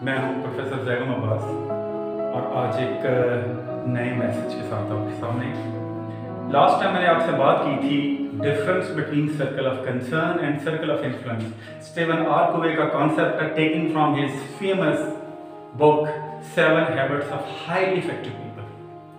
मैं हूं प्रोफेसर जैगम अब्बास और आज एक नए मैसेज के साथ आपके सामने। लास्ट टाइम मैंने आपसे बात की थी difference between circle of concern and circle of influence. Stephen R Covey का कॉन्सेप्ट है taken from his famous book 7 habits of highly effective people.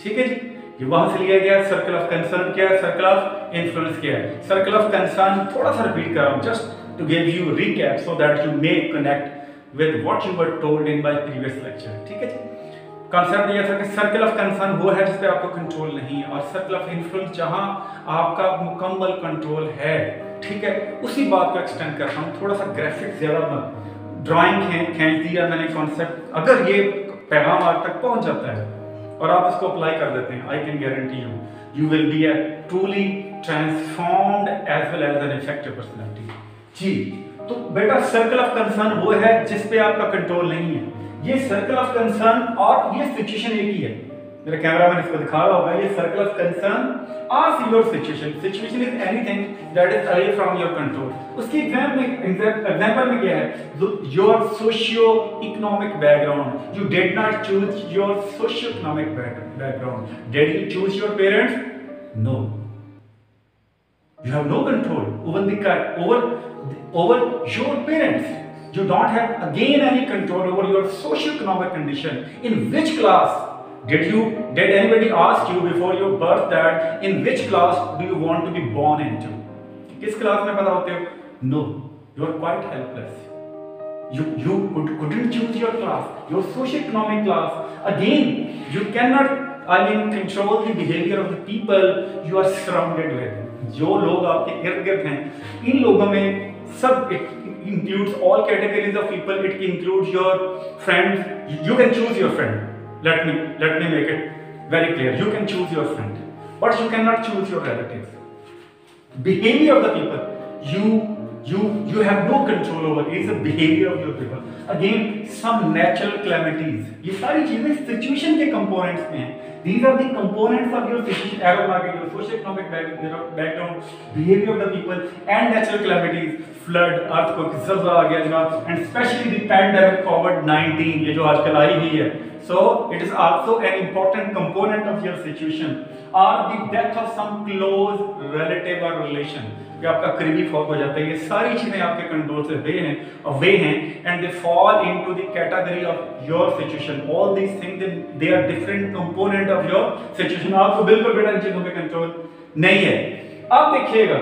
ठीक है जी, ये वहां से लिया गया। सर्कल ऑफ कंसर्न क्या है, सर्कल ऑफ इन्फ्लुएंस क्या है। सर्कल ऑफ कंसर्न थोड़ा सा रिपीट कर रहा हूं just to give you recap so that you may connect with what you were told in my previous lecture। ठीक है जी, कॉन्सेप्ट ये था कि सर्कल ऑफ कंसर्न वो है जिस पे आपको कंट्रोल नहीं है, और सर्कल ऑफ इन्फ्लुएंस जहां आपका मुकम्मल कंट्रोल है। ठीक है, उसी बात को एक्सटेंड करता हूँ, थोड़ा सा ग्राफिक ज्यादा ड्राइंग खींच दिया मैंने कॉन्सेप्ट। अगर ये पैगाम आप तक पहुंच जाता है और आप इसको अप्लाई कर देते हैं, I can guarantee you will be a truly transformed as well as an effective personality. जी, तो बेटा सर्कल ऑफ कंसर्न वो है जिस पे आपका कंट्रोल नहीं है। ये सर्कल ऑफ कंसर्न और ये सिचुएशन एक ही है। मेरा कैमरामैन इसको दिखा रहा होगा। ये सर्कल ऑफ कंसर्न और your situation is anything that is away from your control. उसकी एग्जांपल में क्या है, your socio economic background. You did not choose your socio economic background. Did you choose your parents? No, you have no control over your parents. You don't have again any control over your socio-economic condition. In which class did anybody ask you before your birth that in which class do you want to be born into? किस class में पैदा होते हो? No, you are quite helpless. You couldn't choose your class, your socio-economic class. Again, you cannot control the behavior of the people you are surrounded with. जो लोग आपके इर्द गिर्द हैं, इन लोगों में सब includes all categories of people. It includes your friends. You can choose your friend. Let me make it very clear. You can choose your friend, but you cannot choose your relatives. Behavior of the people, you have no control over. It's the behavior of your people. Again, some natural calamities. ये सारी चीजें situation के components में हैं. These are the components of your situation, arrow marking, your socio-economic background, behavior of the people, and natural calamities, flood, earthquake, ज़लज़ला आ गया जनाब, and especially the pandemic COVID-19 ये जो आजकल आई हुई है. So it is also an important component of your situation, or the death of some close relative or relation, कि आपका करीबी फौत हो जाता है. ये सारी चीजें आपके कंट्रोल से वे हैं, and they fall into the category of your situation. All these things they are different component of your situation. आपको बिल्कुल बेटा इन चीजों पे कंट्रोल नहीं है. अब देखिएगा,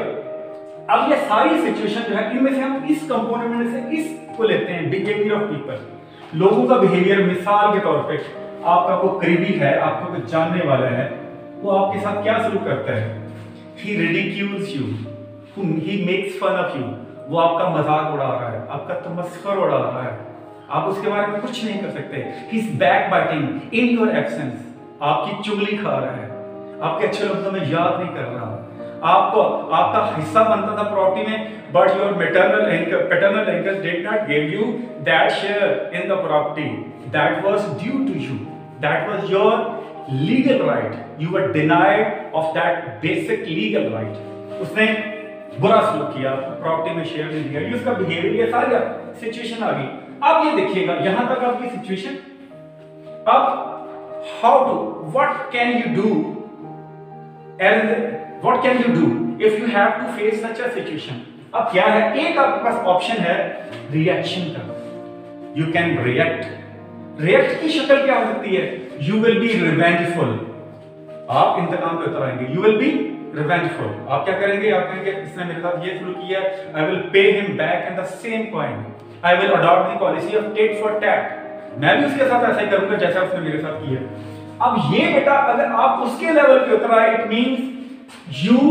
अब ये सारी सिचुएशन जो है, इनमें से हम इस कंपोनेंट में से इसको लेते हैं, बिहेवियर ऑफ पीपल, लोगों का बिहेवियर. मिसाल के तौर पे आपका कोई करीबी है, आपको कोई जानने वाला है, वो आपके साथ क्या सलूक करता है? He ridicules you, he makes fun of you. वो आपका मजाक उड़ा रहा है, आपका तमस्खुर उड़ा रहा है, आप उसके बारे में कुछ नहीं कर सकते. He's backbiting in your absence. आपकी चुगली खा रहा है, आपके अच्छे लफ्जों में याद नहीं कर रहा. आपको आपका हिस्सा बनता था प्रॉपर्टी में, but your paternal uncle did not give you that share in the property that was due to you. That was your legal right. You were denied of that basic legal right. उसने बुरा सलूक किया, property में share नहीं दिया. ये उसका behaviour, ये सारी सिचुएशन आ गई. अब ये देखिएगा, यहां तक आपकी सिचुएशन. अब how to, what can you do What can you do if you have to face such a situation? अब क्या है, एक आपके पास ऑप्शन है रिएक्शन का. You can react. रिएक्ट की शक्ल क्या हो सकती है? You will be revengeful. आप इंतकाम पे उतर आएंगे. You will be revengeful. आप क्या करेंगे? आप कहेंगे इसने मेरे साथ ये सलूक किया, I will pay him back in the same coin. I will adopt the policy of tit for tat. मैं भी उसके साथ ऐसा ही करूंगा जैसा उसने मेरे साथ किया. अब ये बेटा, अगर आप उसके लेवल पे उतर आए, it means you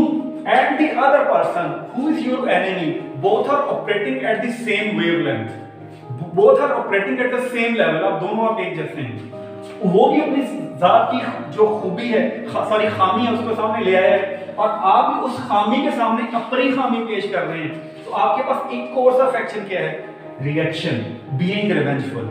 and the other person who is your enemy both are operating at the same wavelength, both are operating at the same level. आप दोनों आप एक जैसे हैं. वो भी अपनी जात की जो खूबी है, सॉरी खामी है, उसको सामने ले आया है, और आप भी उस खामी के सामने अपनी खामी पेश कर रहे हैं. तो आपके पास एक कोर्स ऑफ एक्शन क्या है? Reaction, being revengeful.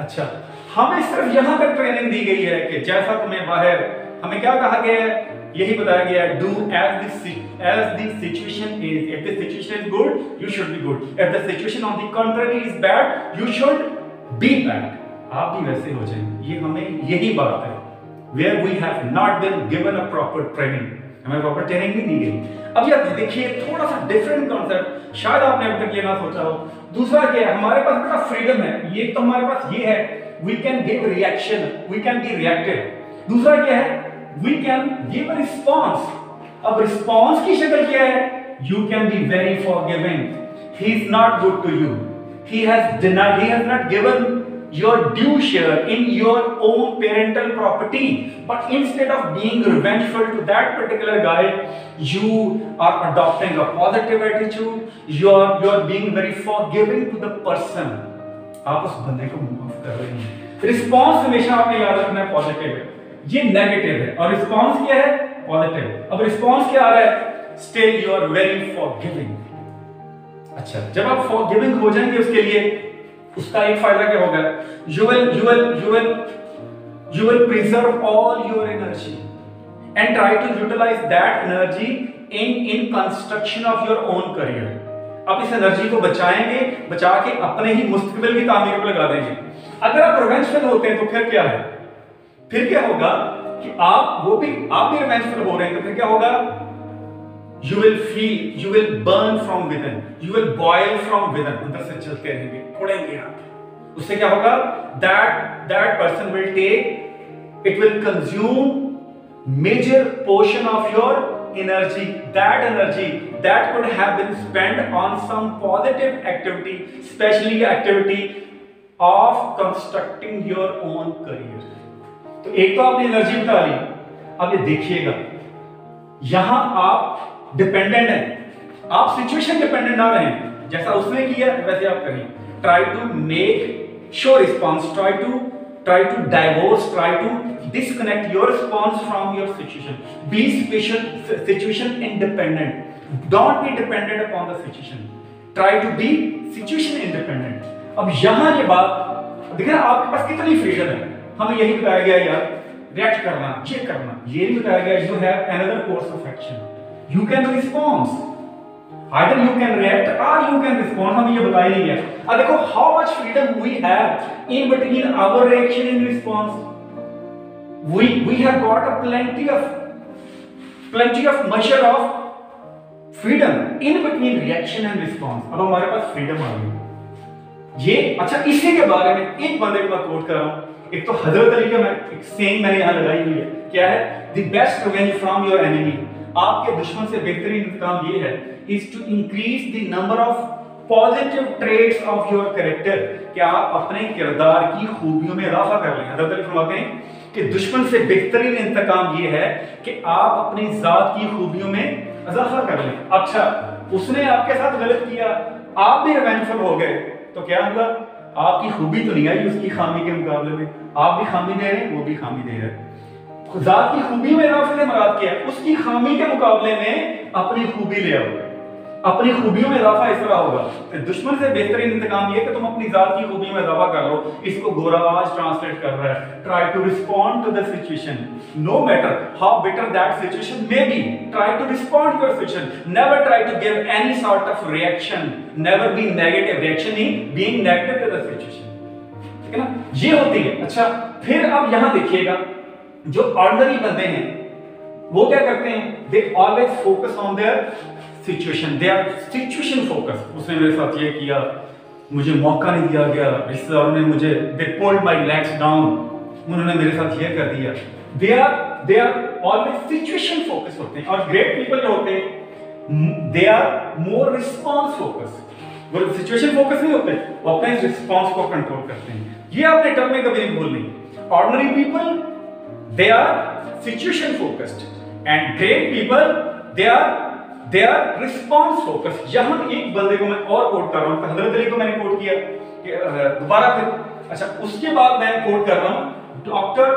अच्छा, हमें सिर्फ यहां तक ट्रेनिंग दी गई है कि जैसा तुम्हें बाहर, हमें क्या कहा गया है? यही बताया गया है, do as the situation is. If the situation is good, you should be good. If the situation on the contrary is bad, you should be that, आप भी वैसे हो जाएं। ये हमें यही बात है, where we have not been given a proper training, हमें प्रॉपर ट्रेनिंग नहीं दी गई। अब यार देखिए थोड़ा सा डिफरेंट कॉन्सेप्ट, शायद आपने अभी तक ये ना सोचा हो। दूसरा क्या है, हमारे पास बेटा फ्रीडम है, ये तो हमारे पास ये है, we can give reaction, we can be reactive. दूसरा क्या है, we can give a response. अब रिस्पॉन्स की शक्ल क्या है, you can be very forgiving, he is not good to you, he has not given your due share in your own parental property, but instead of being revengeful to that particular guy, you are adopting a positive attitude, you are being very forgiving to the person, आप उस बंदे को माफ कर रहे हैं। Response हमेशा आपने याद रखना है पॉजिटिव है, ये नेगेटिव है, और रिस्पॉन्स क्या है, पॉजिटिव। अब रिस्पॉन्स क्या आ रहा है, still you are very forgiving. अच्छा, जब आप फॉरगिविंग हो जाएंगे उसके लिए, उसका एक फायदा क्या होगा, you will preserve all your energy and try to utilize that energy in construction of your own career। आप इस एनर्जी को बचाएंगे, बचा के अपने ही मुस्तकबिल की तामीर में लगा देंगे। अगर आप रिवेंजफुल होते हैं तो फिर क्या है, फिर क्या होगा कि आप भी रिवेंजफुल हो रहे हैं, तो फिर क्या होगा, you will feel, you will burn from within, you will boil from within, अंदर से जलते रहेंगे, उड़ेंगे आप। उससे क्या होगा, that person will take, it will consume major portion of your energy, that energy that could have been spent on some positive activity, especially activity of constructing your own career। तो एक तो आपने एनर्जी बता ली। अब ये देखिएगा, यहां आप डिपेंडेंट है, आप सिचुएशन डिपेंडेंट ना रहें, जैसा उसने किया वैसे आप करें। Try to make sure response, try to divorce, try to disconnect your response from your situation, be situation independent, don't be dependent upon the situation, try to be situation independent. अब यहां ये बात देखिए, आपके पास कितनी फ्रीडम है, हमें यही बताया गया यार, रिएक्ट करना, ये करना, ये भी बताया गया, you have another course of action, you can respond, either you can react or you can respond, हमें ये बताया नहीं गया। अब देखो how much freedom we have in between our reaction and response, we have got a plenty of measure of freedom in between reaction and response। अब हमारे पास freedom आ गई ये। अच्छा, इसी के बारे में एक बंदे को मैं कोट कर रहा हूं, एक तो हजरत अली का मैं एक सेइंग मैंने यहां लगाई हुई है, क्या है, the best revenge from your enemy, आपके दुश्मन से बेहतरीन इंतकाम ये है, is to increase the number of positive traits of your character, कि आप अपने किरदार की खूबियों में इजाफा कर लें। हज़रत अली फरमाते हैं कि दुश्मन से बेहतरीन इंतकाम ये है कि आप अपनी जात की खूबियों में इजाफा कर लें। अच्छा, उसने आपके साथ गलत किया, आप भी रिवेंजफुल हो गए, तो क्या हुआ, आपकी खूबी तो नहीं आई उसकी खामी के मुकाबले में, आप भी खामी दे रहे हैं, वो भी खामी दे रहे हैं। जात की खूबी में इजाफे से मुराद क्या है, उसकी खामी के मुकाबले में अपनी खूबी ले आओ, अपनी खूबियों में इजाफा इस तरह होगा। तो दुश्मन से बेहतरीन इंतकाम ये कि तुम अपनी जात की खूबी में इजाफा कर लो। इसको गोरा आज ट्रांसलेट कर रहा है, try to respond to the situation no matter how better that situation may be, try to respond to your situation, never try to give any sort of reaction, never be negative, reaction ही being negative to the situation, ठीक है ना, ये होती है। अच्छा, फिर अब यहां देखिएगा, जो ऑर्डिनरी बंदे हैं वो क्या करते हैं, they always focus on their situation, they are situation focus. उसने मेरे साथ ये किया, मुझे मौका नहीं दिया गया, रिश्तेदारों ने मुझे, they pulled my legs down, उन्होंने मेरे साथ ये कर दिया। They are always situation focus होते हैं। और ग्रेट पीपल जो होते हैं, they are more response focus, वो सिचुएशन फोकस नहीं होते, वो अपने रिस्पॉन्स को कंट्रोल करते हैं। ये आपने टर्म में कभी नहीं भूलनी। Ordinary people they are situation focused and great people they are response focused। यहां एक बंदे को मैं और कोट कर रहा हूं, हजरत अली को मैंने कोट किया कि दोबारा फिर। अच्छा, उसके बाद मैं कोट कर रहा हूं डॉक्टर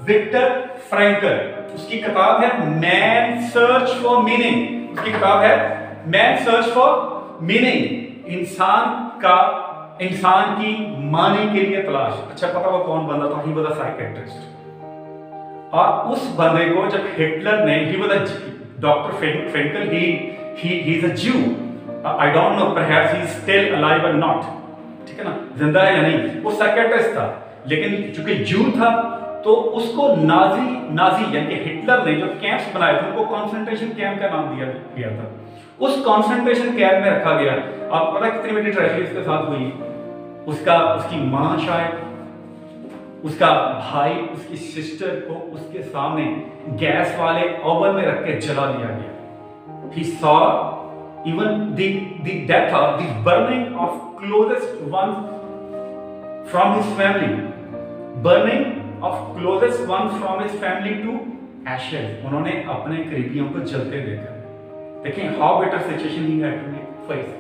विक्टर फ्रैंकल, उसकी किताब है मैन सर्च फॉर मीनिंग, उसकी किताब है मैन सर्च फॉर मीनिंग, इंसान की माने के लिए तलाश। अच्छा, पता वो कौन बंदा था, ही वाज अ साइकियाट्रिस्ट। और उस बंदे को जब हिटलर ने, he was a doctor Frankl, he is a Jew, I don't know, perhaps he is still alive or not, ठीक है ना, जिंदा है या नहीं, वो साइकियाट्रिस्ट था, लेकिन चूंकि जू था तो उसको नाजी यानी कि हिटलर ने जो कैंप्स बनाए थे उनको कॉन्सेंट्रेशन कैंप का नाम दिया गया था। उस कॉन्सेंट्रेशन कैंप में रखा गया। आपको पता कितनी बड़ी ट्रेजेडी उसके साथ हुई? उसकी माँ शायद, उसका भाई, उसकी सिस्टर को उसके सामने गैस वाले ओवन में रख के जला दिया गया। He saw even the death of the burning of closest one from his family, burning of closest one from his family to ashes. उन्होंने अपने करीबियों को जलते देखा। देखें how better situation he had to face।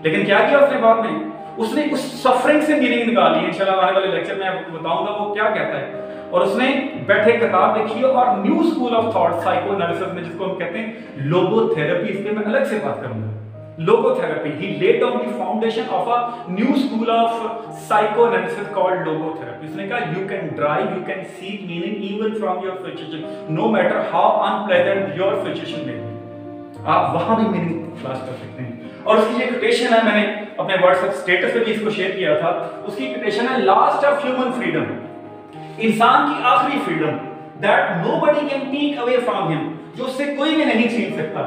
लेकिन क्या किया उसने बाद में? उसने उस सफरिंग से मीनिंग निकाली है। इंशाल्लाह आने वाले लेक्चर में आपको बताऊंगा वो क्या कहता है। और उसने बैठे किताब लिखी है और new school of thought psycho analysis में, जिसको हम कहते हैं लोगोथेरेपी, इस पे मैं अलग से बात करूंगा। Logotherapy, he laid down the foundation of a new school of psychoanalysis called logotherapy. उसने कहा you can drive, you can seek meaning even from your situation, no matter how unpleasant your situation may be. आप वहां भी meaning class कर सकते हैं। और उसकी ये कोटेशन है, मैंने अपने व्हाट्सएप स्टेटस पे भी इसको शेयर किया था। उसकी कोटेशन है लास्ट ऑफ ह्यूमन फ्रीडम, इंसान की आखिरी freedom, that nobody can take away from him, जो उससे कोई भी नहीं छीन सकता।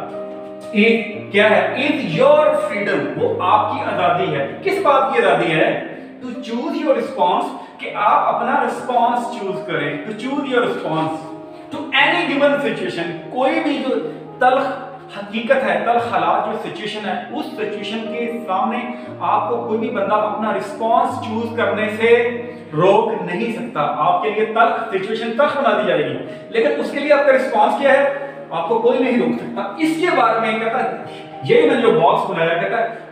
एक क्या है? इज योर फ्रीडम, वो आपकी आजादी है। किस बात की आजादी है? टू चूज योर रिस्पॉन्स, कि आप अपना रिस्पॉन्स चूज करें। To choose your response to any given situation, कोई भी जो तल्ख हकीकत है, तल्ख हालात, जो सिचुएशन है, उस सिचुएशन के सामने आपको कोई भी बंदा अपना रिस्पॉन्स चूज करने से रोक नहीं सकता। आपके लिए तल्ख सिचुएशन तल्ख बना दी जाएगी, लेकिन उसके लिए आपका रिस्पॉन्स क्या है? आपको कोई नहीं रोक सकता। इसके बारे में कहता है, यही मैंने जो बॉक्स बनाया, कहता है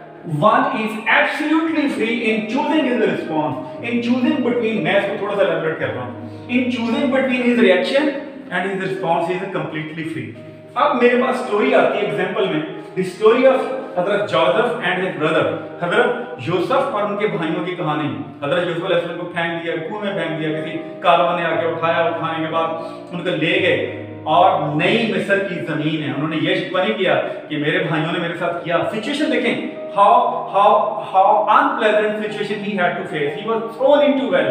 one is absolutely free in choosing his response, in choosing between, मैं इसको थोड़ा सा elaborate कर रहा हूँ, in choosing between his reaction and his response he is completely free। अब मेरे पास स्टोरी आती है एग्जांपल में, the story of Hazrat Joseph and his brother, हजरत यूसुफ और उनके भाइयों की कहानी। हजरत यूसुफ अलैहिस्सलाम को फेंक दिया, कुएं में फेंक दिया, किसी कारवां ने आके उठाया, उठाने के बाद उनको ले गए और नई मिस्र की जमीन है। उन्होंने ये शिकवा नहीं किया कि मेरे भाइयों ने मेरे साथ किया। सिचुएशन देखें, how unpleasant situation he had to face. He was thrown into well.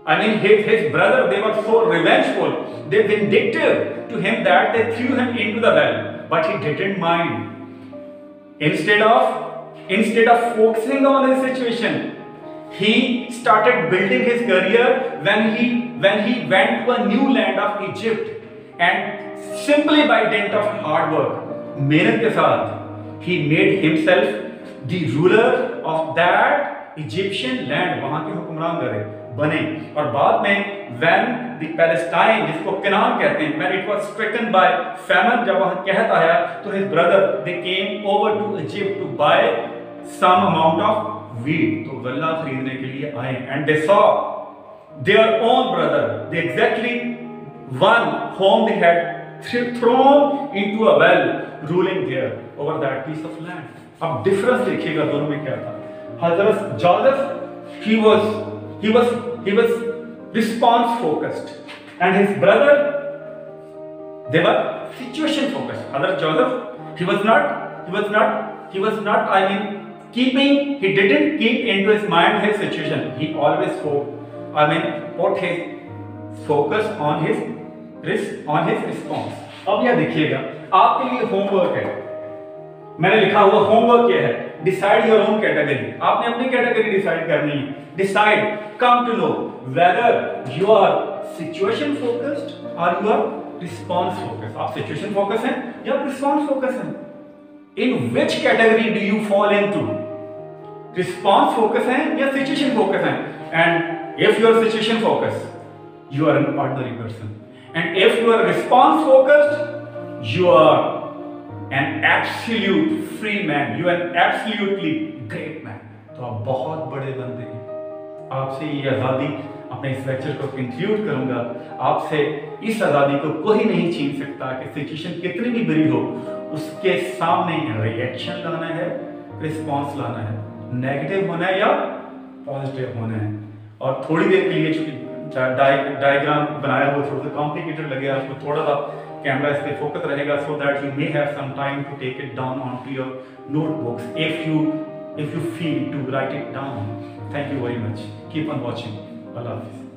I mean, his brother, they were so revengeful, they vindictive to him that they threw him into the well, but he didn't mind. Instead of focusing on his situation, he started building his career when he went to a new land of Egypt, and simply by dint of hard work, मेहनत के साथ, he made himself the ruler of that Egyptian land, वहां के हुक्मरान बने। और बाद में when the Palestine, जिसको कनान कहते हैं, when it was stricken by famine, जब वहां कहत आया, तो his brother they came over to Egypt to buy some amount of wheat, तो गल्ला खरीदने के लिए आए, and they saw their own brother, the exactly one whom they had thrown into a well, ruling there over that piece of land। अब difference देखिएगा दोनों में क्या था। हजरत Joseph he was response focused, and his brother they were situation focused. Hajrat Joseph he was not I mean he didn't keep into his mind his situation. He always put his focus on his response। अब यह देखिएगा, आपके लिए homework है, मैंने लिखा हुआ homework क्या है? Decide your own category. आपने अपनी कैटेगरी डिसाइड करनी है। Decide, come to know whether you are situation focused और यू आर रिस्पॉन्स फोकस्ड। आप सिचुएशन फोकस हैं या रिस्पॉन्स फोकस हैं? In which category do you fall into? Response focus हैं या सिचुएशन फोकस हैं? And if you are situation focus, you are an ordinary person, and if you are response focused, you are an absolute free man, you are an absolutely great man। तो आप बहुत बड़े बंदे हैं। आपसे ये आज़ादी, अपने इस लेक्चर को कंक्लूड करूंगा, आपसे इस आज़ादी को कोई नहीं छीन सकता कि सिचुएशन कितनी भी बुरी हो, उसके सामने रिएक्शन लाना है, रिस्पॉन्स लाना है, नेगेटिव होना है या पॉजिटिव होना है। और थोड़ी देर के लिए चूंकि डायग्राम बनाया वो थोड़ा सा कॉम्प्लिकेटेड लगे आपको, थोड़ा सा कैमरा इस पे फोकस रहेगा, so that you may have some time to take it down on to your notebooks. If you if you feel to write it down. Thank you very much. Keep on watching. Allah Hafiz.